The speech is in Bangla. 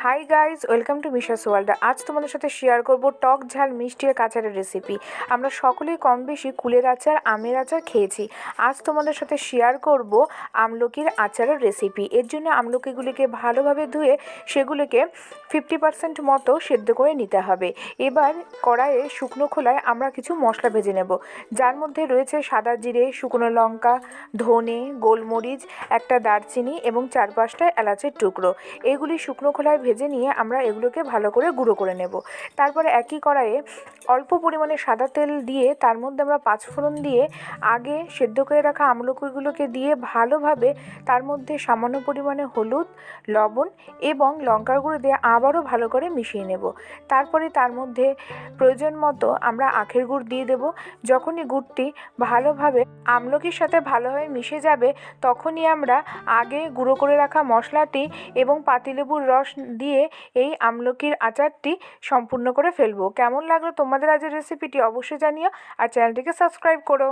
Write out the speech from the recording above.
High guys, welcome to Misha's world. আজ তোমাদের সাথে শেয়ার করব টক ঝাল মিষ্টি আর আচারের রেসিপি। আমরা সকলেই কম বেশি কুলের আচার, আমের আচার খেয়েছি। আজ তোমাদের সাথে শেয়ার করব আমলকির আচারের রেসিপি। এর জন্য আমলকিগুলিকে ভালোভাবে ধুয়ে সেগুলিকে 50% মতো সেদ্ধ করে নিতে হবে। এবার কড়াইয়ে শুকনো খোলায় আমরা কিছু মশলা ভেজে নেব, যার মধ্যে রয়েছে সাদা জিরে, শুকনো লঙ্কা, ধনে, গোলমরিচ, একটা দারচিনি এবং 4-5টা এলাচের টুকরো। এগুলি শুকনো খোলায় ভেজে নিয়ে আমরা এগুলোকে ভালো করে গুঁড়ো করে নেব। তারপরে একই কড়াইয়ে অল্প পরিমাণে সাদা তেল দিয়ে তার মধ্যে আমরা 5 ফোড়ন দিয়ে আগে সেদ্ধ করে রাখা আমলকিগুলোকে দিয়ে ভালোভাবে তার মধ্যে সামান্য পরিমাণে হলুদ, লবণ এবং লঙ্কার গুঁড়ো দিয়ে আবারও ভালো করে মিশিয়ে নেব। তারপরে তার মধ্যে প্রয়োজন মতো আমরা আখের গুড় দিয়ে দেব। যখনই গুড়টি ভালোভাবে আমলকির সাথে ভালোভাবে মিশে যাবে, তখনই আমরা আগে গুঁড়ো করে রাখা মশলাটি এবং পাতিলেবুর রস দিয়ে এই আমলকির আচারটি সম্পূর্ণ করে ফেলবো। কেমন লাগলো তোমাদের আজকের রেসিপিটি অবশ্যই জানিও, আর চ্যানেলটিকে সাবস্ক্রাইব করো।